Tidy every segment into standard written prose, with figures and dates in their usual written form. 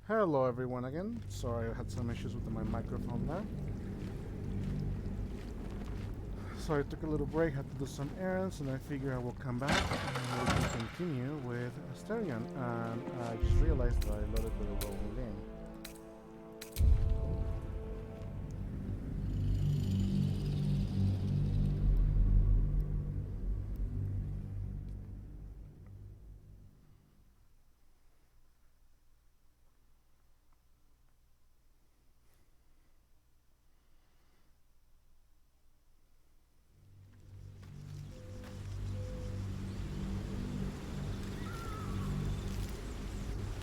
Hello everyone again. Sorry, I had some issues with my microphone there. So I took a little break, had to do some errands, and I figure I will come back and we can continue with Asterion. And I just realized that I loaded the wrong game.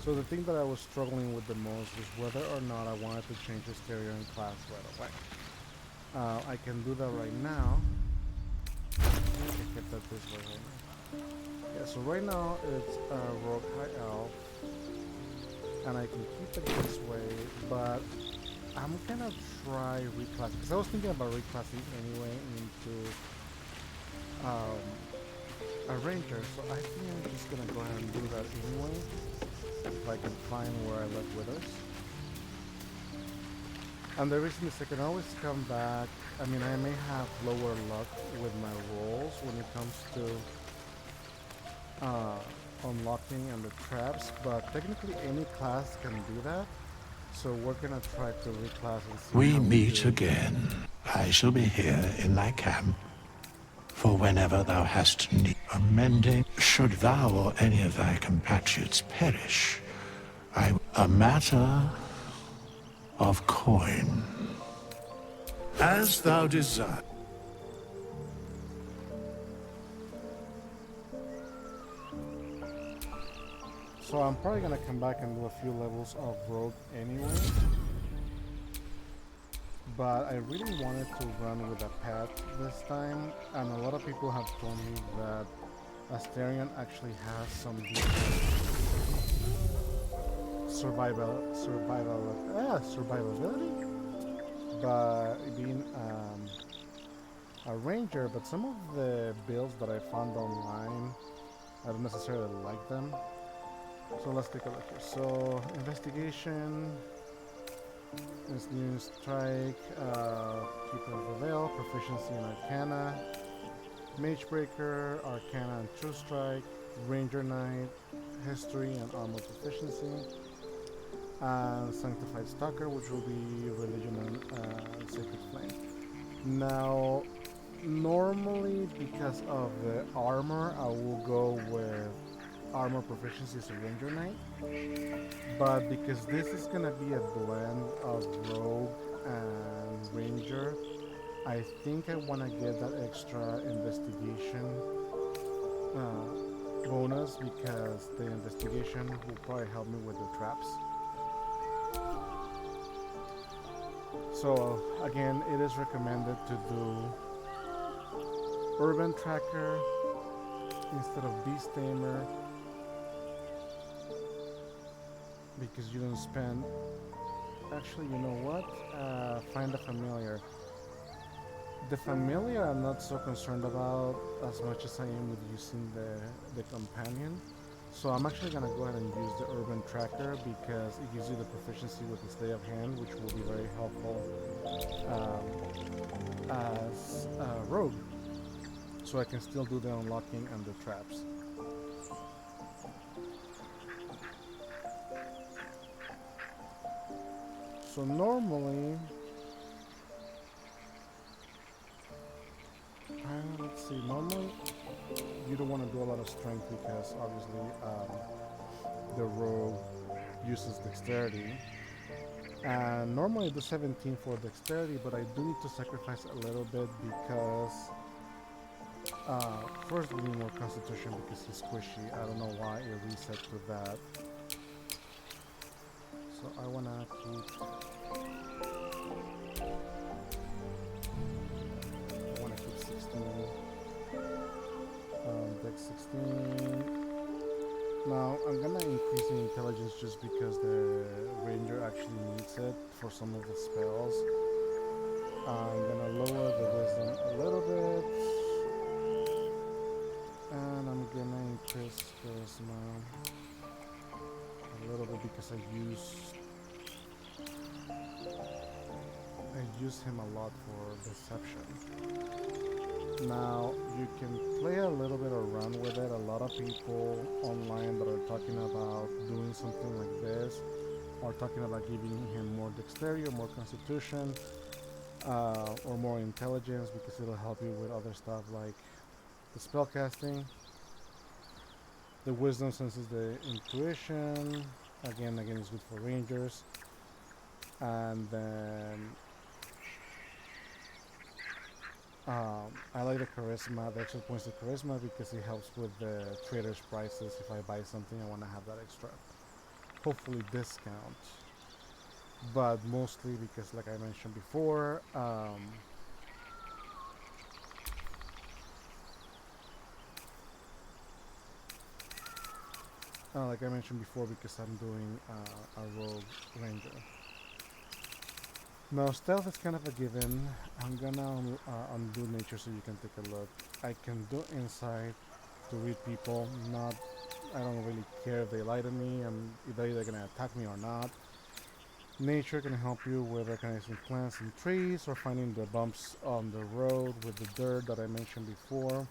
So the thing that I was struggling with the most was whether or not I wanted to change Asterion class right away. I can do that right now. I can get that this way right now. Yeah, so right now it's Rogue High Elf, and I can keep it this way, but I'm gonna try reclass because I was thinking about reclassing anyway into a ranger. So I think I'm just gonna go ahead and do that anyway if I can find where I left Withers. And the reason is I can always come back. I mean, I may have lower luck with my rolls when it comes to unlocking and the traps, but technically any class can do that. So we're gonna try to reclass and see We how we meet do. again. I shall be here in thy camp, for whenever thou hast need amending, should thou or any of thy compatriots perish, a matter of coin. As thou desire. So I'm probably gonna come back and do a few levels of rogue anyway. But I really wanted to run with a pet this time, and a lot of people have told me that Asterion actually has some decent survivability, but being a ranger. But some of the builds that I found online, I don't necessarily like them. So let's take a look here. So investigation is new strike, keeper of the veil, proficiency in arcana, mage breaker, arcana and true strike, ranger knight, history and armor proficiency, and sanctified stalker, which will be religion and sacred flame. Now, normally because of the armor, I will go with armor proficiency as a ranger knight, but because this is gonna be a blend of rogue and ranger, I think I want to get that extra investigation bonus because the investigation will probably help me with the traps. So again, it is recommended to do urban tracker instead of beast tamer because you don't spend. Actually, you know what? Find a familiar. The familiar I'm not so concerned about as much as I am with using the companion. So I'm actually gonna go ahead and use the urban tracker because it gives you the proficiency with the stay of hand, which will be very helpful as rogue. So I can still do the unlocking and the traps. So normally, let's see, normally you don't want to do a lot of strength because obviously the rogue uses dexterity. And normally I do 17 for dexterity, but I do need to sacrifice a little bit because first we need more constitution because he's squishy. I don't know why it reset to that. So I wanna keep I wanna keep 16. Dex 16. Now I'm gonna increase the intelligence just because the ranger actually needs it for some of the spells. I'm gonna lower the wisdom a little bit, and I'm gonna increase charisma a a little bit because I use him a lot for deception. Now you can play a little bit around with it. A lot of people online that are talking about doing something like this are talking about giving him more dexterity or more constitution or more intelligence because it'll help you with other stuff like the spell casting. The wisdom senses the intuition. Again, it's good for rangers. And then I like the charisma, the extra points of charisma because it helps with the trader's prices. If I buy something, I want to have that extra, hopefully discount. But mostly because, like I mentioned before, because I'm doing a rogue ranger. Now stealth is kind of a given. I'm gonna undo nature so you can take a look. I can do insight to read people. Not, I don't really care if they lie to me. They're either gonna attack me or not. Nature can help you with recognizing plants and trees or finding the bumps on the road with the dirt that I mentioned before.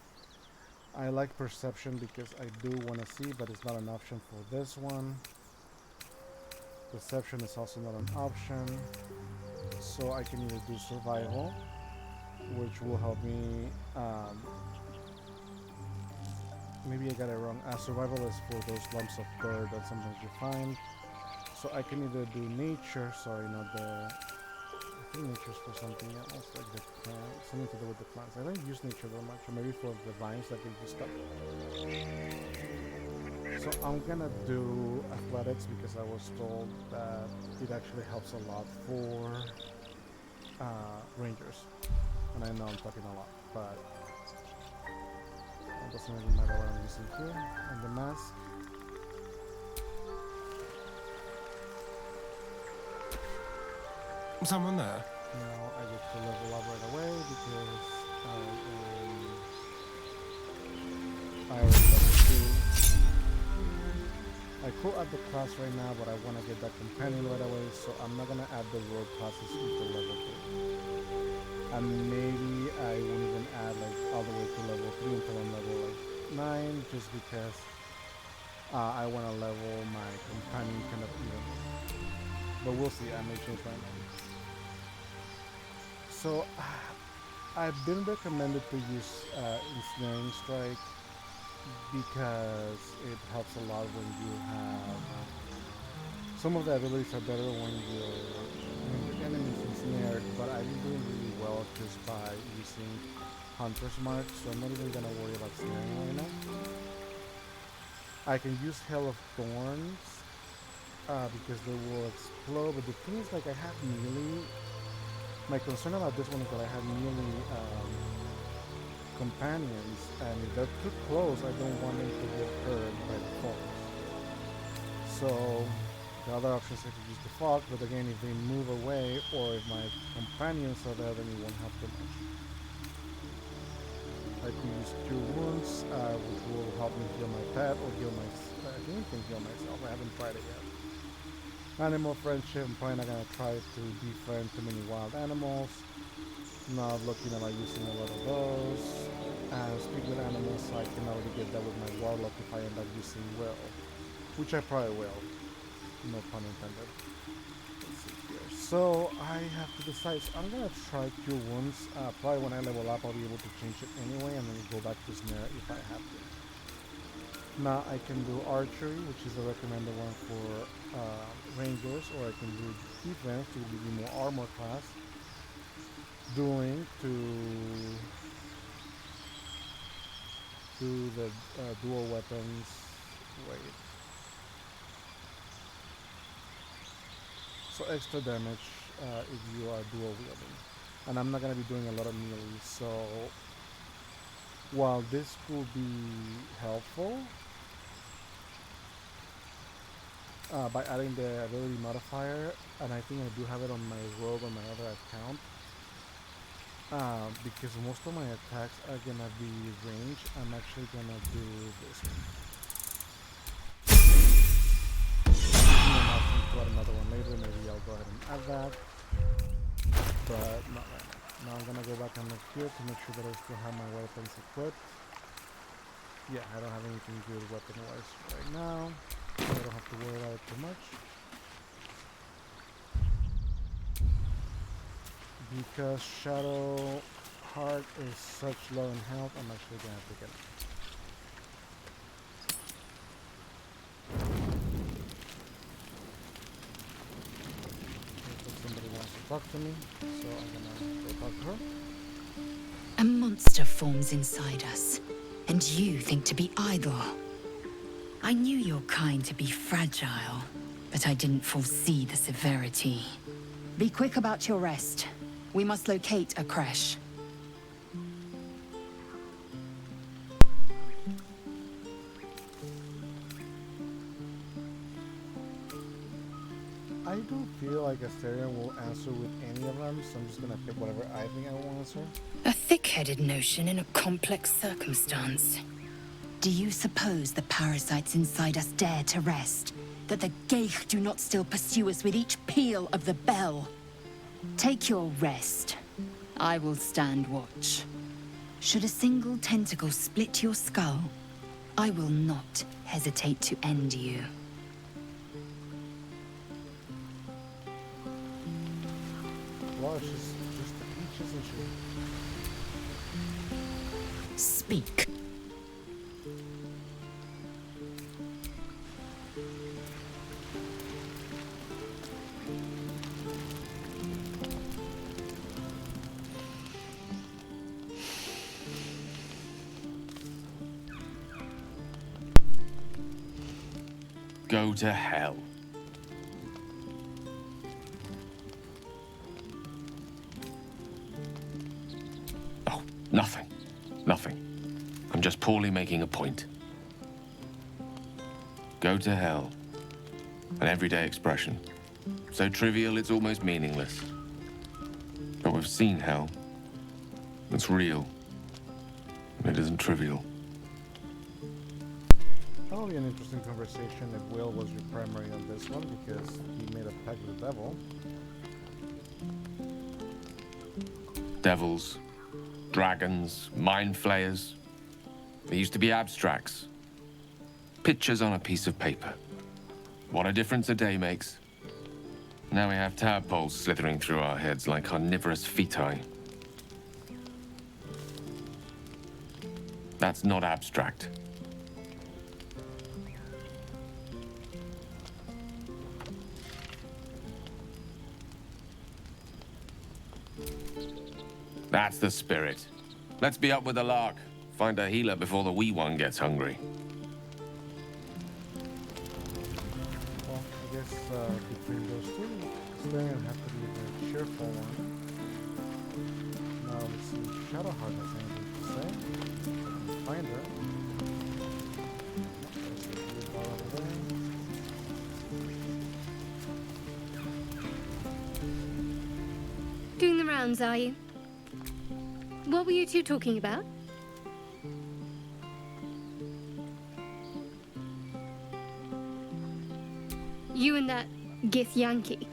I like perception because I do want to see, but it's not an option for this one. Deception is also not an option. So I can either do survival, which will help me. Maybe I got it wrong. Survival is for those lumps of dirt that sometimes you find. So I can either do nature. Sorry, not the. I think nature's for something else, like the plant, something to do with the plants. I don't use nature that much, or maybe for the vines that give you stuff. So I'm gonna do athletics because I was told that it actually helps a lot for rangers. And I know I'm talking a lot, but it doesn't really matter what I'm using here. And the mask. Someone there? Now I get to level up right away because I already level 2. I could add the class right now, but I want to get that companion right away, so I'm not going to add the rogue classes until level 3. And maybe I won't even add like all the way to level 3 until I'm level like 9, just because I want to level my companion kind of evenly. But we'll see, I may change my mind. So I've been recommended to use Ensnaring Strike because it helps a lot when you have some of the abilities are better when your enemy's ensnared, but I've been doing really well just by using Hunter's Mark, so I'm not even gonna worry about snaring right now. I can use Hail of Thorns because they will explode, but the thing is, like, I have melee. My concern about this one is that I have melee companions, and if they're too close, I don't want them to get hurt by the thorns. So the other option is I could use the fog, but again, if they move away or if my companions are there, then you won't have too much. I can use Cure Wounds, which will help me heal my pet or heal my. I think I can heal myself. I haven't tried it yet. Animal friendship. I'm probably not gonna try to befriend too many wild animals. Not looking at using a lot of those. Speak with animals, so I can already get that with my warlock if I end up using will, which I probably will. No pun intended. Let's see here. So I have to decide. So I'm gonna try Cure Wounds. Probably when I level up, I'll be able to change it anyway, and then go back to Snare if I have to. Now I can do Archery, which is the recommended one for Rangers, or I can do Defense to give you more armor class. Dueling to do the dual weapons. Wait. So extra damage if you are dual wielding. And I'm not going to be doing a lot of melee, so while this could be helpful by adding the ability modifier, and I think I do have it on my rogue on my other account, because most of my attacks are going to be ranged, I'm actually going to do this one. of that, but not right now. Now I'm gonna go back and look here to make sure that I still have my weapons equipped. Yeah, I don't have anything good weapon-wise right now, so I don't have to worry about it too much. Because Shadow Heart is such low in health, I'm actually gonna have to get it. Looks like somebody wants to talk to me, so I'm gonna go talk to her. A monster forms inside us, and you think to be idle. I knew your kind to be fragile, but I didn't foresee the severity. Be quick about your rest. We must locate a creche. I don't feel like Asterion will answer with any of them, so I'm just gonna pick whatever I think I will answer. A thick-headed notion in a complex circumstance. Do you suppose the parasites inside us dare to rest? That the Geich do not still pursue us with each peal of the bell? Take your rest. I will stand watch. Should a single tentacle split your skull, I will not hesitate to end you. Well, she's just a peach, isn't she? Speak. Go to hell. Oh, nothing. Nothing. I'm just poorly making a point. Go to hell. An everyday expression. So trivial it's almost meaningless. But we've seen hell. It's real. And it isn't trivial. That'll be an interesting conversation if Will was your primary on this one, because he made a pact with the devil. Devils, dragons, mind flayers. They used to be abstracts. Pictures on a piece of paper. What a difference a day makes. Now we have tadpoles slithering through our heads like carnivorous feti. That's not abstract. That's the spirit. Let's be up with the lark. Find a healer before the wee one gets hungry. Well, I guess between those two, Asterion have to be the cheerful one. Now let's see, Shadowheart has anything to say. I can find her. There's a blue bar over there. Doing the rounds, are you? What were you two talking about? You and that Gith Yankee.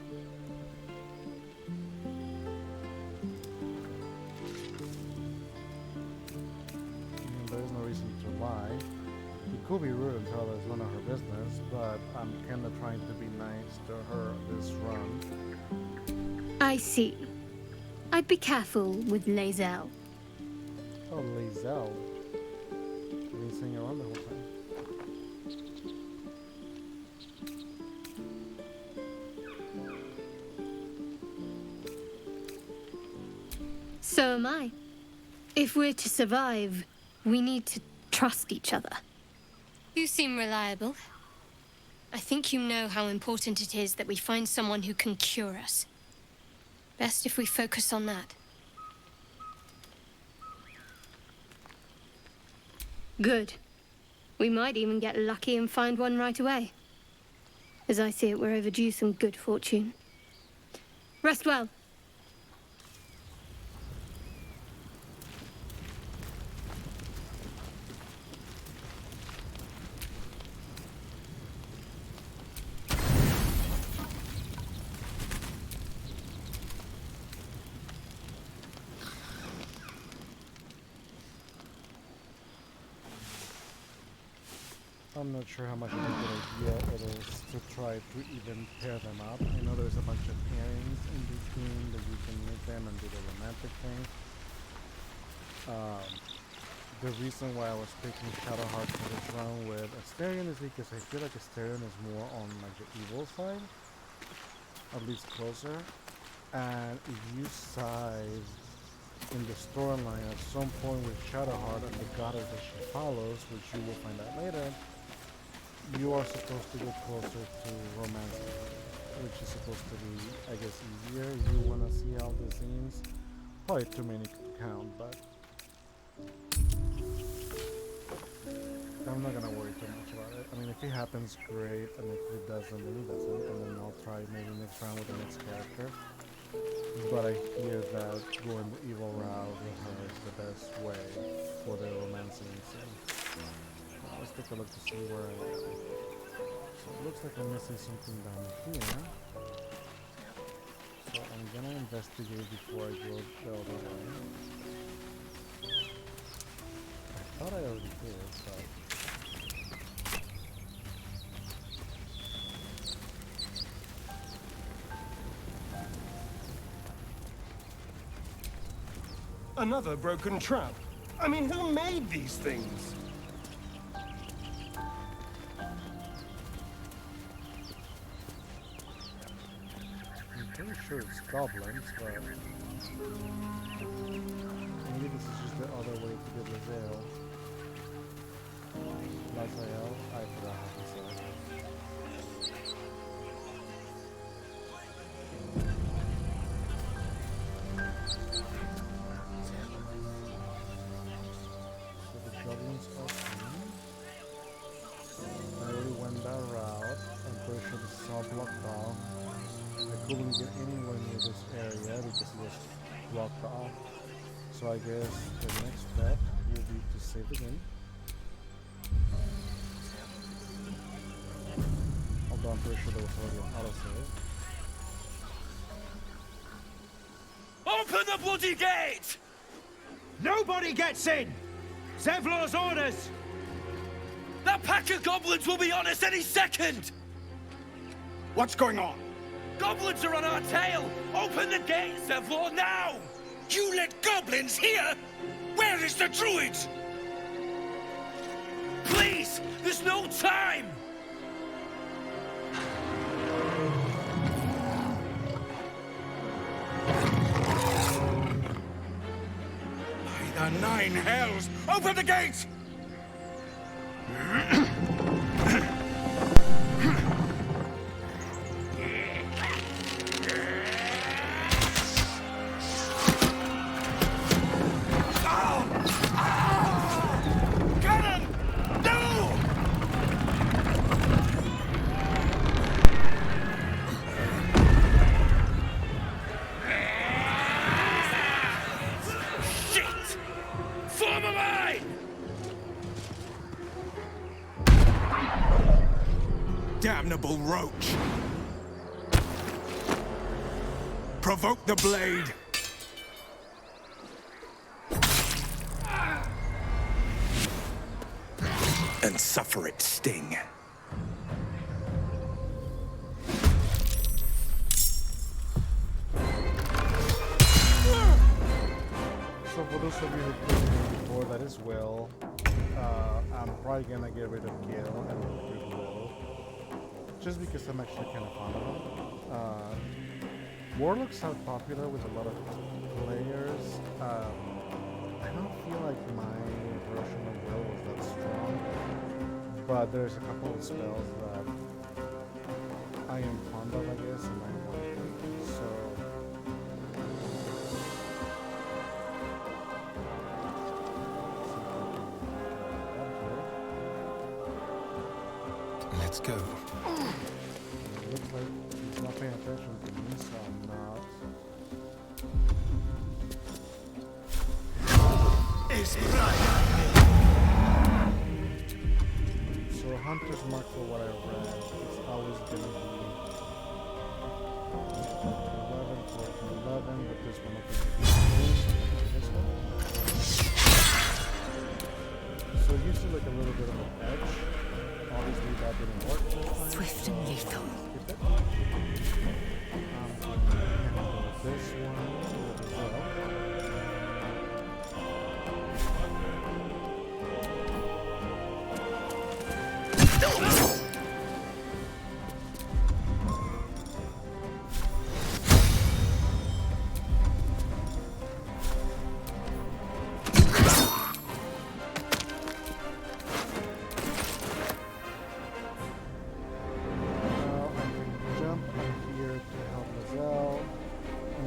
There is no reason to lie. It could be rude and tell her it's none of her business, but I'm kind of trying to be nice to her this run. I see. I'd be careful with Lae'zel. Oh, Lae'zel. I've been saying around the whole time. So am I. If we're to survive, we need to trust each other. You seem reliable. I think you know how important it is that we find someone who can cure us. Best if we focus on that. Good. We might even get lucky and find one right away. As I see it, we're overdue some good fortune. Rest well. I'm not sure how much of a good idea it is to try to even pair them up. I know there's a bunch of pairings in between that you can make them and do the romantic thing. The reason why I was picking Shadowheart for this run with Asterion is because I feel like Asterion is more on like the evil side, at least closer. And if you side in the storyline at some point with Shadowheart and the goddess that she follows, which you will find out later, you are supposed to get closer to romance, which is supposed to be, I guess, easier. You want to see how this seems. Probably too many to count, but I'm not gonna worry too much about it. I mean, if it happens, great, and if it doesn't, then it doesn't, and then I'll try maybe next round with the next character. But I hear that going the evil route with her is the best way for the romancing scene. Let's take a look to see where I am. So it looks like I'm missing something down here. So I'm gonna investigate before I go the other way. I thought I already did, but... Another broken trap. I mean, who made these things? I'm pretty sure it's goblins, but maybe this is just the other way to get Lazael. Lazael? I forgot how to say it. So the goblins are coming. I already went that route. I'm pretty sure this is all blocked off. I couldn't get anywhere near this area because it was blocked off. So I guess the next step will be to save again. Although I'm pretty sure there was already an autosave. Open the bloody gate! Nobody gets in! Zevlor's orders! That pack of goblins will be on us any second! What's going on? Goblins are on our tail! Open the gate, Zevlor, now! You let goblins here? Where is the druid? Please! There's no time! By the nine hells! Open the gate! Cannon! No! Shit! Form a line! Damnable roach! Provoke the blade! And suffer its sting. So for those of you who played it before, that is Will. I'm probably gonna get rid of Gale and recruit Will. Just because I'm actually kind of fond of him. Warlocks are popular with a lot of players. I don't feel like my version of Will was that strong. But there's a couple of spells that I am fond of, I guess, and I want to take. So Let's go. it looks like he's not paying attention to me, so I'm not. Is blood. So Hunter's Mark, for what I read, it's always going to be 11, but this one opens this one. So it gives you like a little bit of an edge. Obviously that didn't work this time. Swift and lethal. Skip it. Handle this one as well.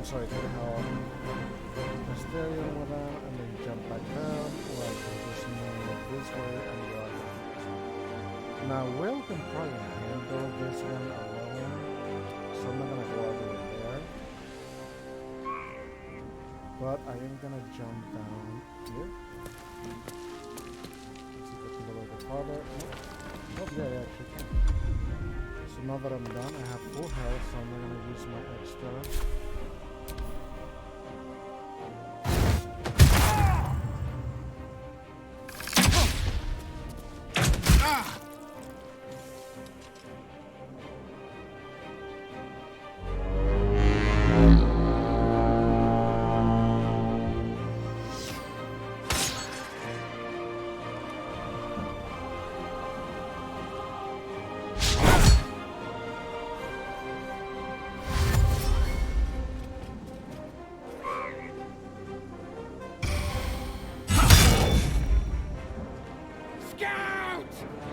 Sorry, to help Castellion with them, and then jump back down, or I can just move this way and go out. Now, Will can probably handle this one alone, so I'm not gonna go all the way there. But I am gonna jump down here. Let's see if I can go a little bit farther. Oh, yeah, I actually can. So now that I'm done, I have full health, so I'm not gonna use my extra.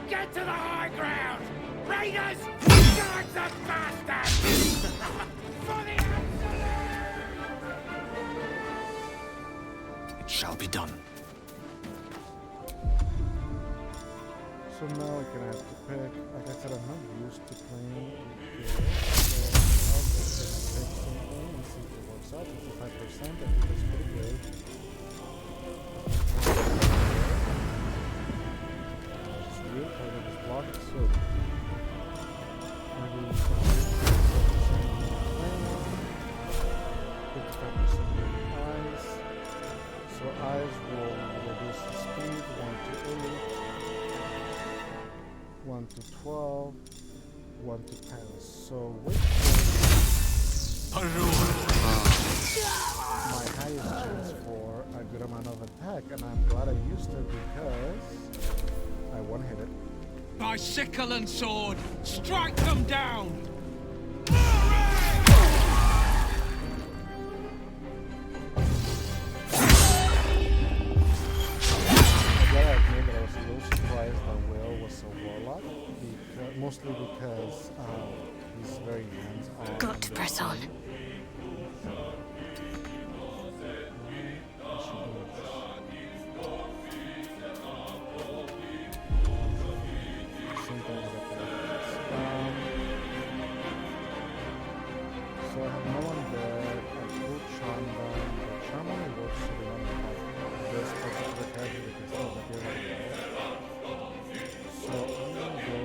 Get to the high ground! Raiders! Guard the bastards! For the absolute! It shall be done. So now I can have to pick. Like I said, I'm not used to playing here, so I'll just pick something and see if it works out. 55%, I think that's pretty good. I just blocked, so maybe 55% eyes. So eyes will reduce the speed 1 to 8, 1 to 12, 1 to 10. So which one my highest chance for a good amount of attack? And I'm glad I used it because I one-hit it. By sickle and sword, strike them down! I'm glad I admit that I was a little surprised that Will was a warlock, mostly because he's very hands-on. Got to press on. So I have no one there. I could charm them, but charm only works so they don't have this particular character because they don't appear very well. So I'm gonna go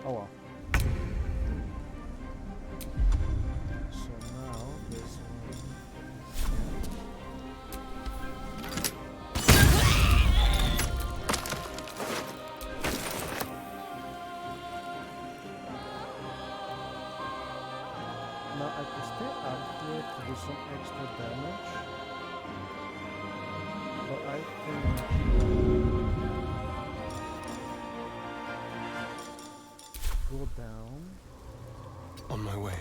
oh well. So now this one. Now I can stay out here to do some extra damage. But I think go down. On my way.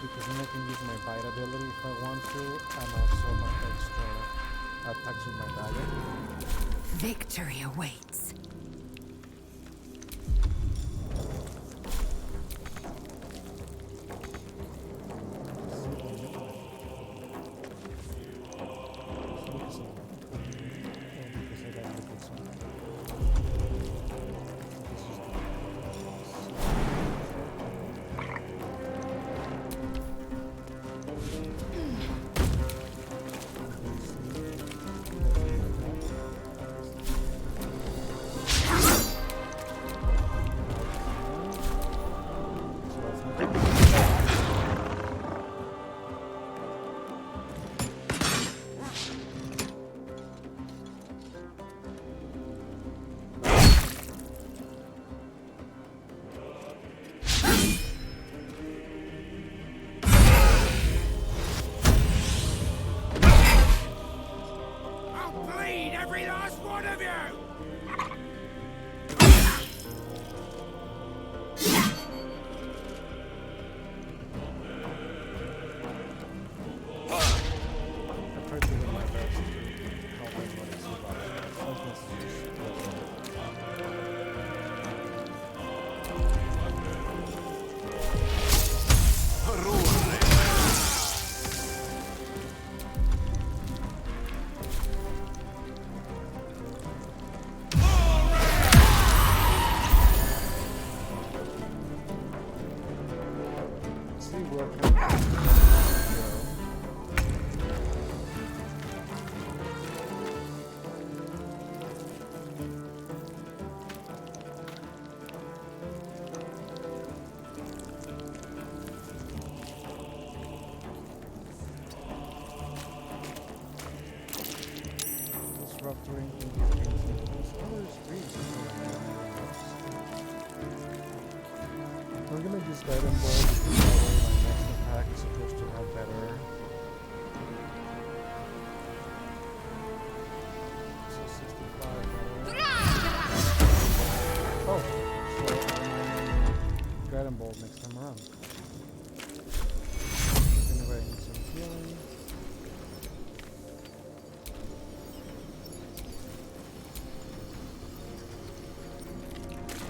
Because then I can use my bite ability if I want to, and also my extra attacks with my dagger. Victory awaits. Every last one of you! I tried to do my best to help everybody survive. Sometimes it just doesn't see where can I go. Disrupting other streets. I'm gonna use Guiding Ball because that way my next attack is supposed to have better. So 65 better. Oh, so I'm Guiding Ball next time around. Anyway, I need some healing.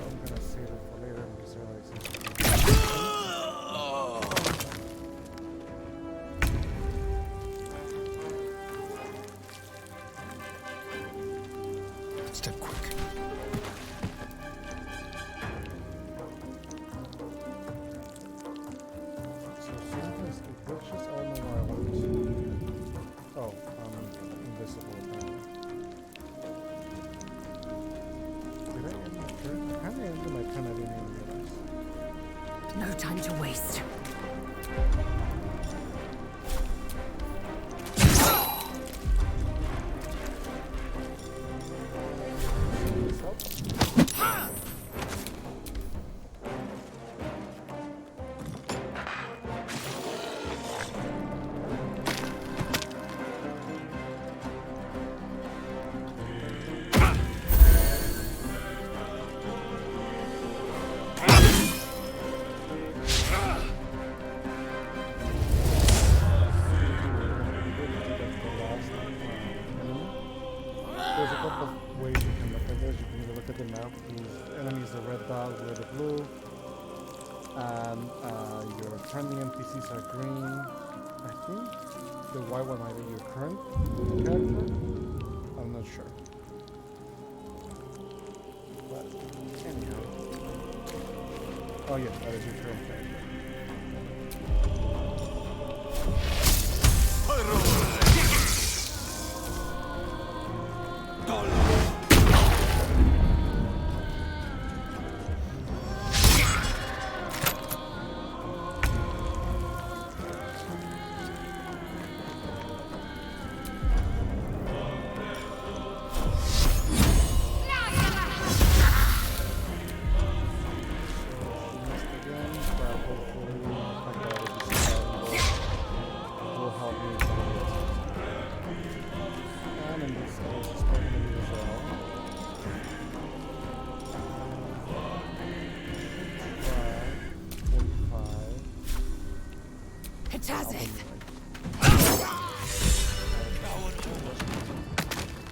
I'm gonna save it for later because I already saved it. Step quick. So sometimes it glitches. I don't know why I want to. Oh, I'm invisible apparently. Did I end my turn? I kinda ended my turn, I didn't even realize. No time to waste. This helps. There's a couple of ways you can look at this. You can either look at the map, these enemies are red dots, red or blue, and your friendly NPCs are green. I think the white one might be your current character. I'm not sure. But anyhow. Oh yeah, that is your current character.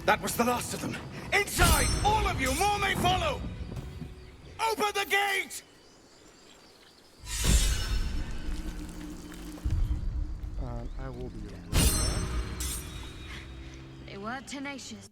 That was the last of them. Inside! All of you! More may follow! Open the gate! I will be right back. They were tenacious.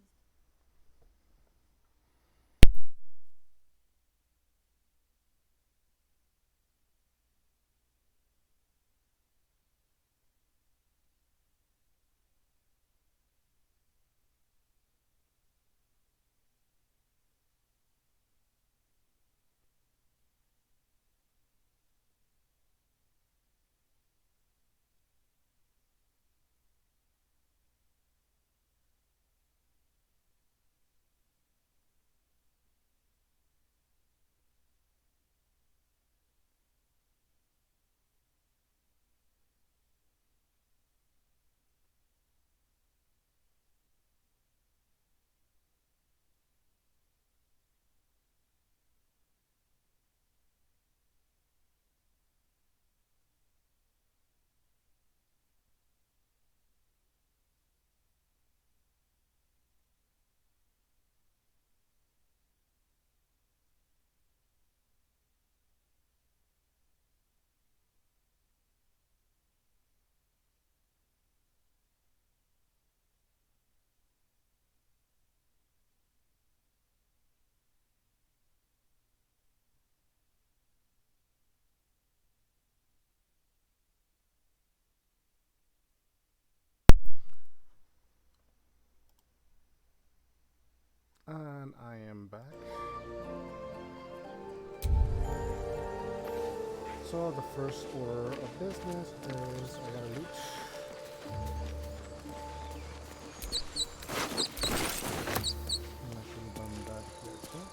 And I am back. So the first order of business is I gotta loot. And I should have done that here too.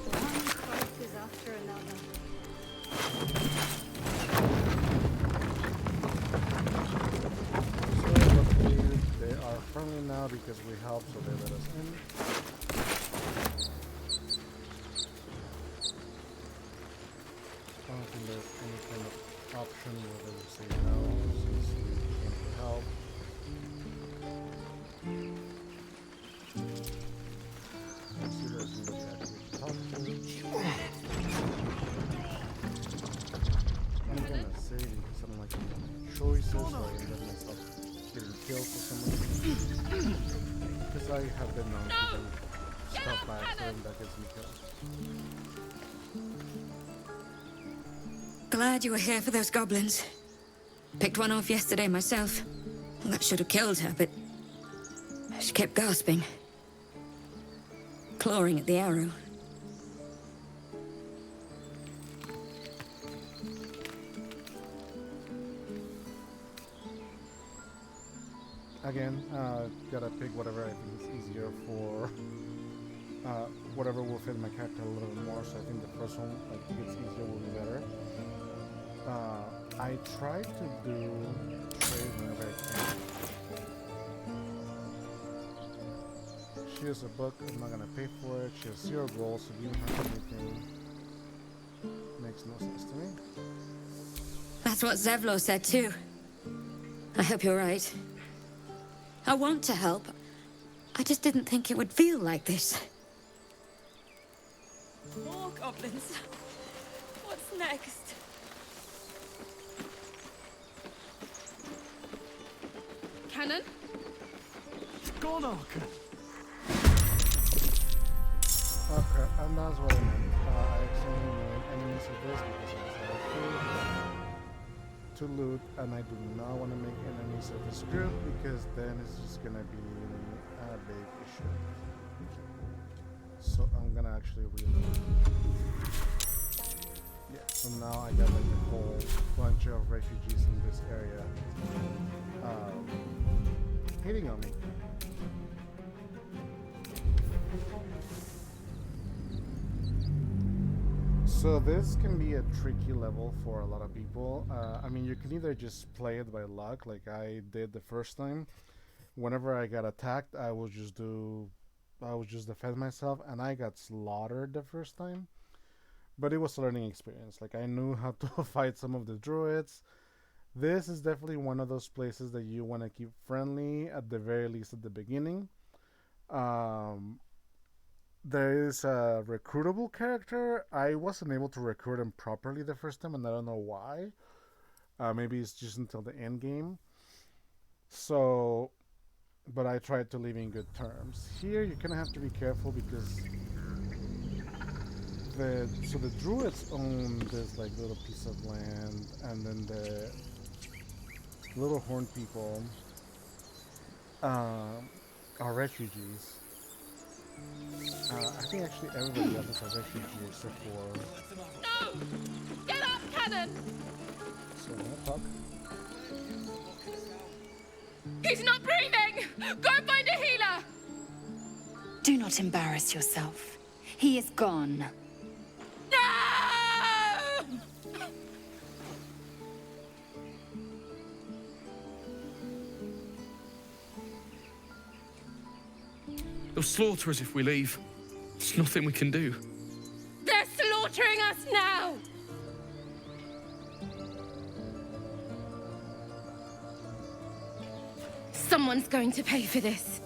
One crisis after another. So luckily they are friendly now because we helped, so they let us in. I don't think there's any kind of option where they would say no since we came to help. Let's see if there's somebody actually to talk to. I'm gonna say because I don't like to make choices, so I end up myself getting killed for some reason. Because I have been known to do stuff by accident that gets me killed. Glad you were here for those goblins. Picked one off yesterday myself. Well, that should have killed her, but she kept gasping. Clawing at the arrow. Again, gotta pick whatever I think is easier for whatever will fit my character a little bit more. So I think the first one, like, if it's easier, will be better. I try to do trade whenever I can. She has a book, I'm not gonna pay for it. She has 0 gold, so giving her anything makes no sense to me. That's what Zevlor said too. I hope you're right. I want to help. I just didn't think it would feel like this. More goblins. What's next? Cannon? Gornock! Okay, and that's what I meant. I actually mean enemies of this because I decided to loot, and I do not want to make enemies of this group because then it's just gonna be a big issue. So I'm gonna actually reload. Yeah, so now I got like a whole bunch of refugees in this area hitting on me. So this can be a tricky level for a lot of people. I mean, you can either just play it by luck, like I did the first time. Whenever I got attacked, I would just defend myself, and I got slaughtered the first time. But it was a learning experience. Like, I knew how to fight some of the druids. This is definitely one of those places that you want to keep friendly, at the very least at the beginning. There is a recruitable character. I wasn't able to recruit him properly the first time, and I don't know why. Maybe it's just until the end game. So, but I tried to leave in good terms. Here, you're gonna have to be careful because the druids own this like little piece of land, and then the little horned people are refugees. I think actually everybody else is a refugee except for... No! Get up, Cannon! So I'm gonna talk. He's not breathing! Go find a healer! Do not embarrass yourself. He is gone. No! They'll slaughter us if we leave. There's nothing we can do. They're slaughtering us now! Someone's going to pay for this.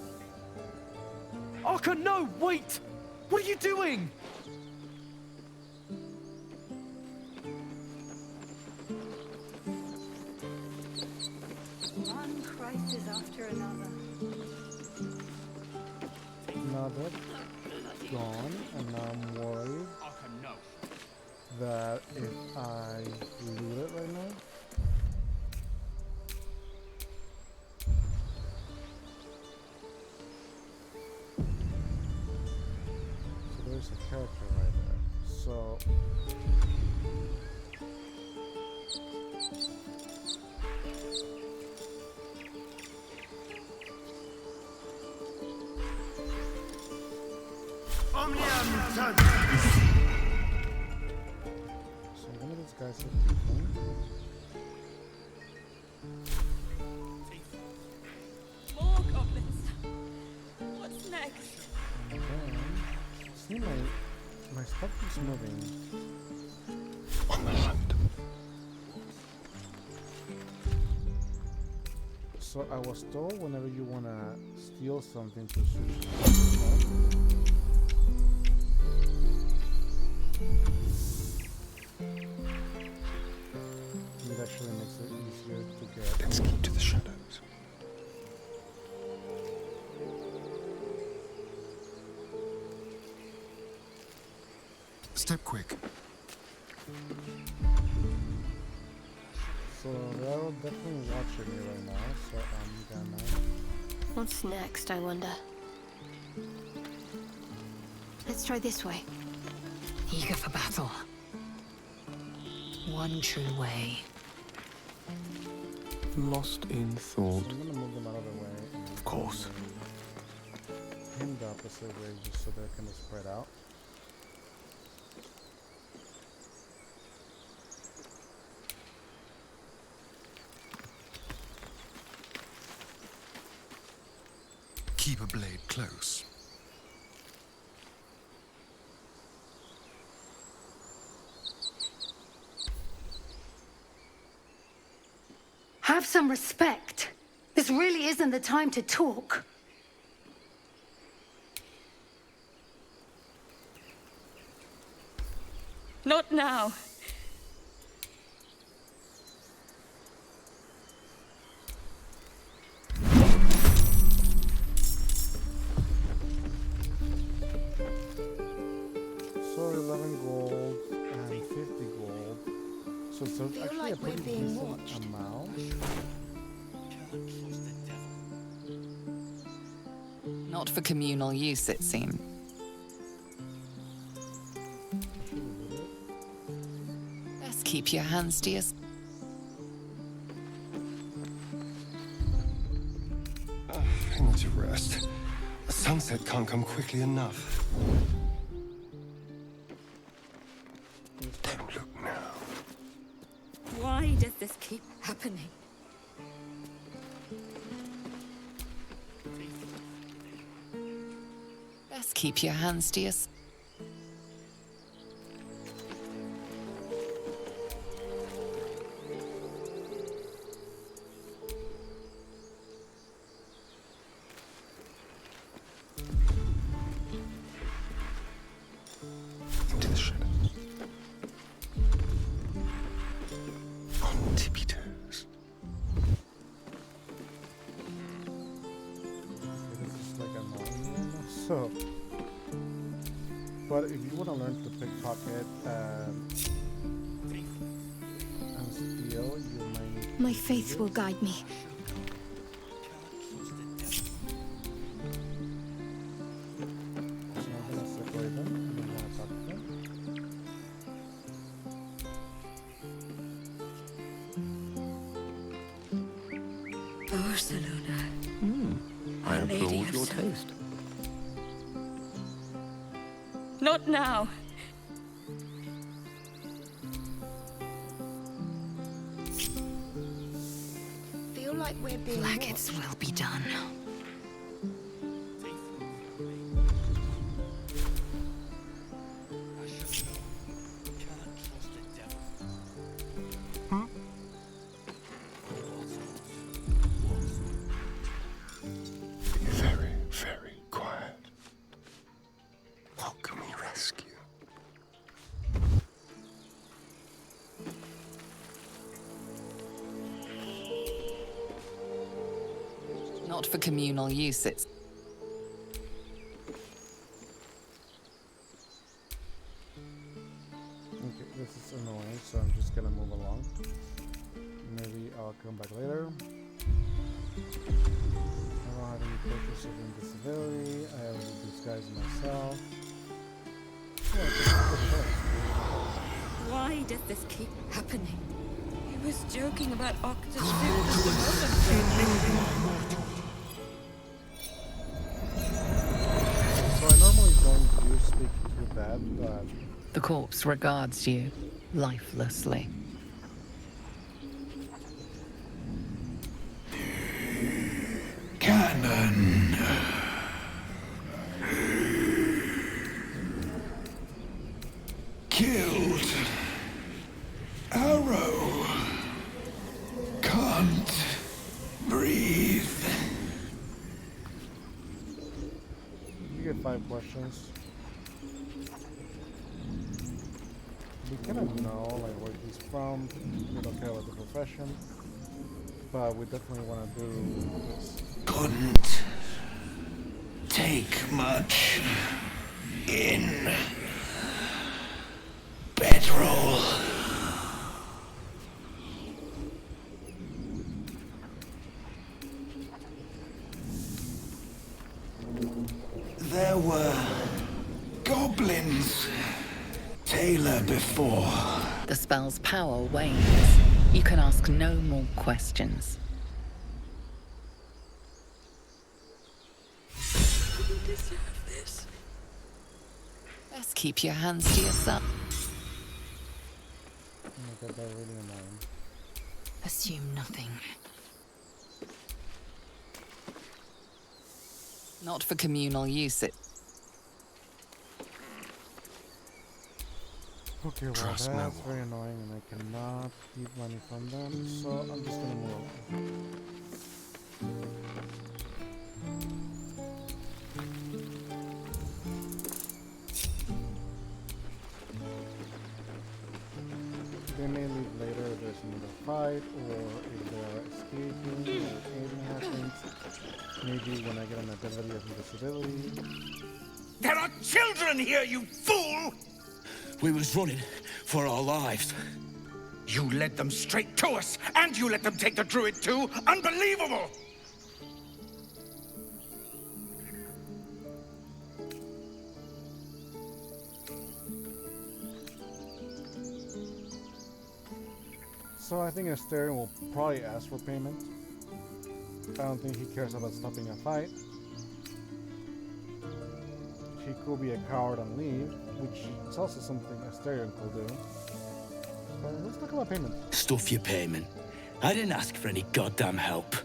Arka, no! Wait! What are you doing? One crisis after another. Now that's gone, and now I'm worried that if I loot it right now, so there's a character right there. So one of these guys is different. More goblins. What's next? And then, see my stuff is moving. On the hunt. So I was told whenever you wanna steal something to switch. It actually makes it easier to get. Let's keep to the shadows. Step quick. So they're definitely watching me right now, so I'm gonna. What's next, I wonder? Let's try this way. Eager for battle. One true way. Lost in So thought. I'm gonna move them out of the way. And Of course. him the opposite way just so they're kind of spread out. Keep a blade close. Have some respect. This really isn't the time to talk. Not now. So 11 gold and 50 gold. So it's actually like a pretty we're being decent watched. amount. Not for communal use, it seems. Best keep your hands to yourself. I need to rest. The sunset can't come quickly enough. Don't look now. Why does this keep happening? Best keep your hands to yourself. Into the shadows. On tippy toes. It is just like annoying me right now. So, but if you want to learn to pickpocket and steal, you might. My faith will guide me. So I'm gonna separate them and I'm gonna talk to them. Barcelona. I Our Lady applaud of your Sun. taste. Not now. Feel like we're being Blackets will be done. Not for communal use, it's... Okay, this is annoying, so I'm just gonna move along. Maybe I'll come back later. I don't have any purchase of invisibility. I already disguised myself. Why does this keep happening? He was joking about Octa's So I normally don't use speak to that, but... The corpse regards you lifelessly. Cannon. Killed. Arrow. Can't breathe. You get 5 questions. We kind of know like where he's from. We don't care about the profession, but we definitely want to do this. Couldn't take much in. Bedroll. There were goblins. Taylor before. The spell's power wanes. You can ask no more questions. You deserve this. Best keep your hands to yourself. Oh my god, they're really annoying. Assume nothing. Not for communal use, it... Okay, well that's very annoying and I cannot keep money from them, so I'm just gonna move on. They may leave later if there's another fight, or if they are escaping, or anything happens. Maybe when I get an ability of invisibility. There are children here, you fool! We was running for our lives. You led them straight to us, and you let them take the druid too? Unbelievable! So I think Asterion will probably ask for payment. I don't think he cares about stopping a fight. He could be a coward and leave, which is also something Asterion could do. But let's talk about payment. Stuff your payment. I didn't ask for any goddamn help.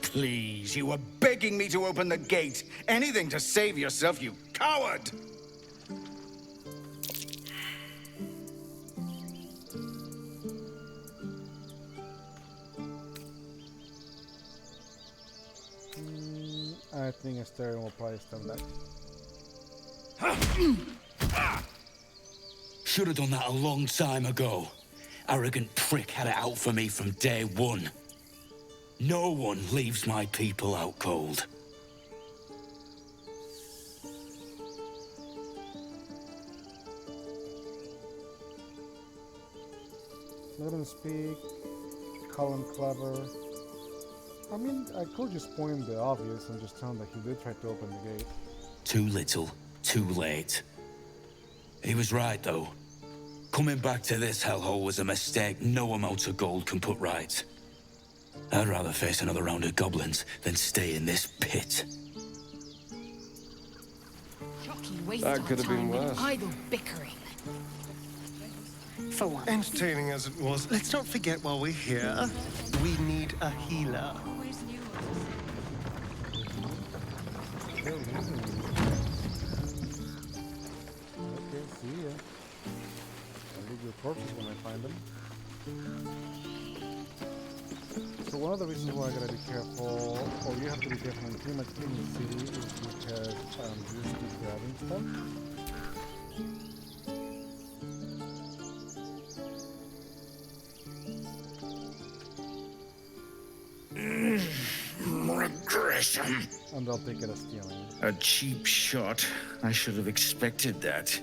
Please, you were begging me to open the gate. Anything to save yourself, you coward! I think Asterion will probably stand back. Should have done that a long time ago. Arrogant prick had it out for me from day one. No one leaves my people out cold. Let him speak, call him clever. I mean, I could just point him the obvious and just tell him that he did try to open the gate. Too little, too late. He was right, though. Coming back to this hellhole was a mistake no amount of gold can put right. I'd rather face another round of goblins than stay in this pit. That could have been worse. Idle bickering. For one. Entertaining as it was, let's not forget while we're here, we need a healer. Okay, see ya. I'll leave your corpses when I find them. So one of the reasons why I gotta be careful, or you have to be careful in pretty much any city, is because you just keep grabbing stuff. My God. Gresham! And they'll take it as stealing. A cheap shot. I should have expected that.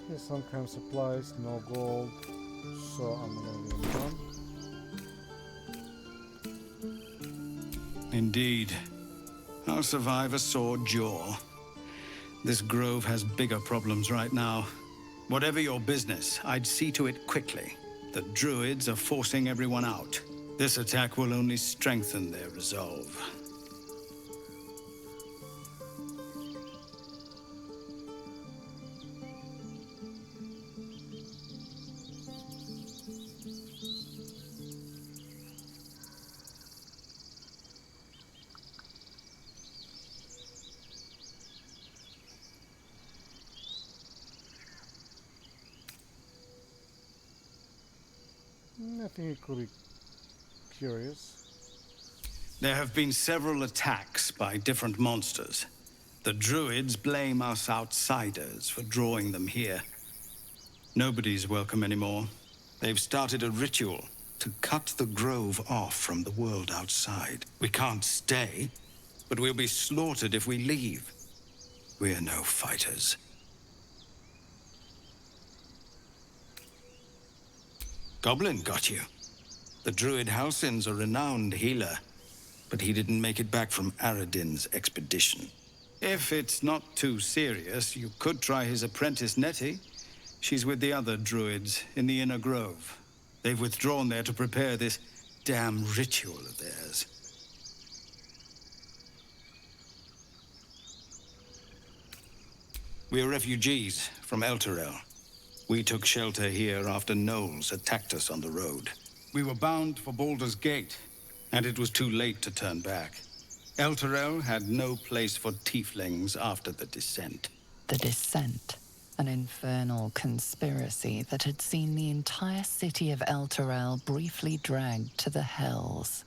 Here's some kind of supplies, no gold, so I'm gonna leave them. Indeed. I'll survive a sore jaw. This grove has bigger problems right now. Whatever your business, I'd see to it quickly. The druids are forcing everyone out. This attack will only strengthen their resolve. I think it could be curious. There have been several attacks by different monsters. The druids blame us outsiders for drawing them here. Nobody's welcome anymore. They've started a ritual to cut the grove off from the world outside. We can't stay, but we'll be slaughtered if we leave. We're no fighters. Goblin got you. The druid Halsin's a renowned healer, but he didn't make it back from Aradin's expedition. If it's not too serious, you could try his apprentice Nettie. She's with the other druids in the Inner Grove. They've withdrawn there to prepare this damn ritual of theirs. We're refugees from Elturel. We took shelter here after gnolls attacked us on the road. We were bound for Baldur's Gate, and it was too late to turn back. Elturel had no place for tieflings after the descent. The Descent, an infernal conspiracy that had seen the entire city of Elturel briefly dragged to the hells.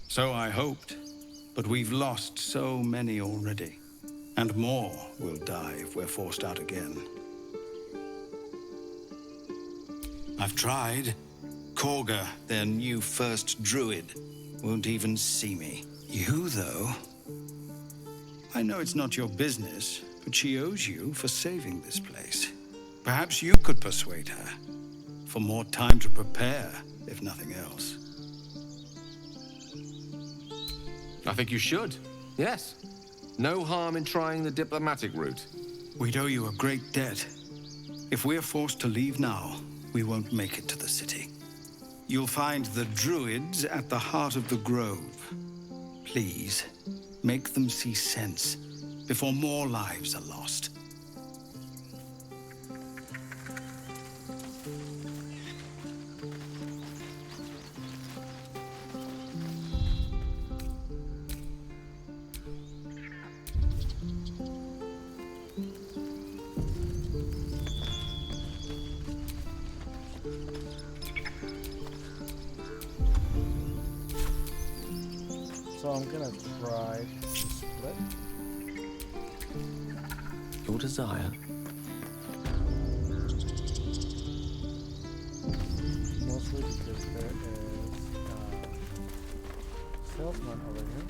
So I hoped, but we've lost so many already. And more will die if we're forced out again. I've tried. Korga, their new first druid, won't even see me. You, though... I know it's not your business, but she owes you for saving this place. Perhaps you could persuade her. For more time to prepare, if nothing else. I think you should. Yes. No harm in trying the diplomatic route. We'd owe you a great debt. If we're forced to leave now, we won't make it to the city. You'll find the druids at the heart of the grove. Please, make them see sense before more lives are lost. So I'm gonna try to split. Your desire. Mostly because there is salesman over here.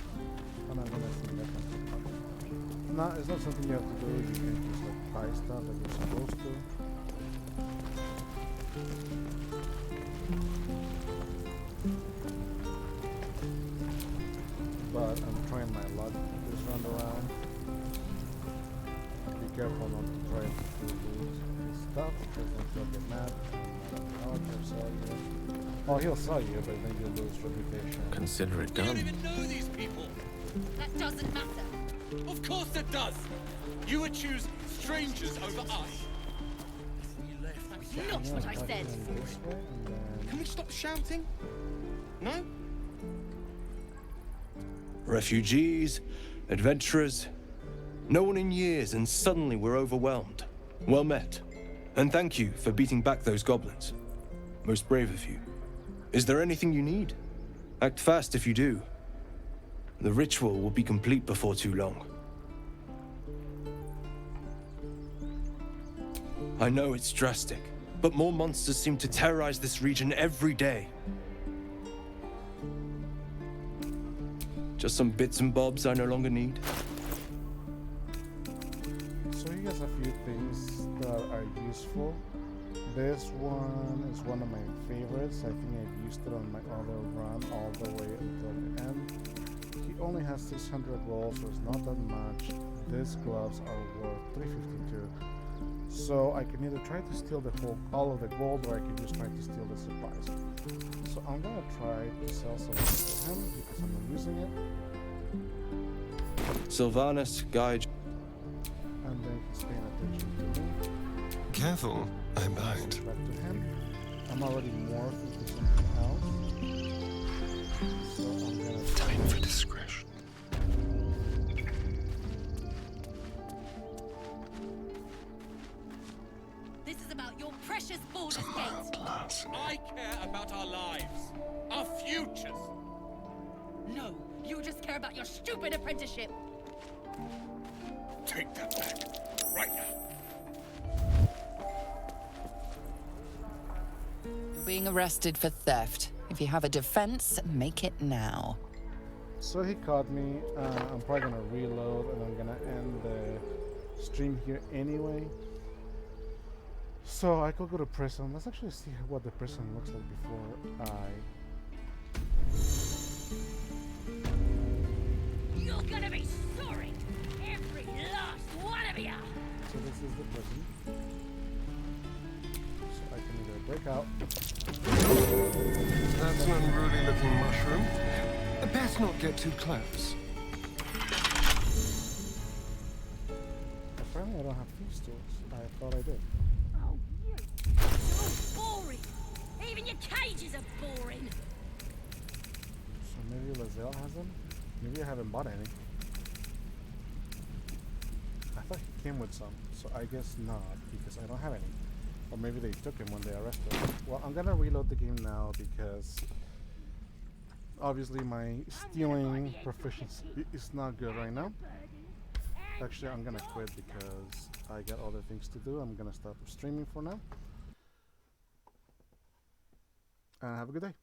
And I'm gonna see that one. No, it's not something you have to do. You can just like buy stuff that you're supposed to. But I'm trying my luck this round around. Be careful not to try to lose his stuff, because then he'll get mad and sell you. Oh, he'll sell you, but then you'll lose reputation. Consider it You don't done. even know these people! That doesn't matter. Of course it does! You would choose strangers over us! That's not what I said. This way, and then Can we stop shouting? No? Refugees, adventurers, no one in years, and suddenly we're overwhelmed. Well met, and thank you for beating back those goblins. Most brave of you. Is there anything you need? Act fast if you do. The ritual will be complete before too long. I know it's drastic, but more monsters seem to terrorize this region every day. Just some bits and bobs I no longer need. So here's a few things that are useful. This one is one of my favorites. I think I've used it on my other run all the way until the end. He only has 600 rolls, so it's not that much. These gloves are worth 352. So I can either try to steal all of the gold, or I can just try to steal the supplies. So I'm gonna try to sell something to him because I'm not using it. Sylvanus, guide. And then he's paying attention to me. Careful, I might. Back to him. I'm already morphed into something else. So I'm gonna Time for discretion. This is about your precious Baldur's Gate. I care about our lives, our futures. No, you just care about your stupid apprenticeship. Take that back, right now. You're being arrested for theft. If you have a defense, make it now. So he caught me. I'm probably gonna reload, and I'm gonna end the stream here anyway. So I could go to prison. Let's actually see what the prison looks like before I... You're gonna be sorry, every last one of you. So this is the prison. So I can either break out. That's an unruly looking mushroom. Best not get too close. Apparently I don't have thieves tools. I thought I did. Oh, you're boring. Even your cages are boring. So maybe Lazelle has them? Maybe I haven't bought any. I thought he came with some, so I guess not, because I don't have any. Or maybe they took him when they arrested him. Well, I'm gonna reload the game now because obviously my stealing proficiency is not good right now. Actually, I'm gonna quit because I got other things to do. I'm gonna stop streaming for now. And have a good day.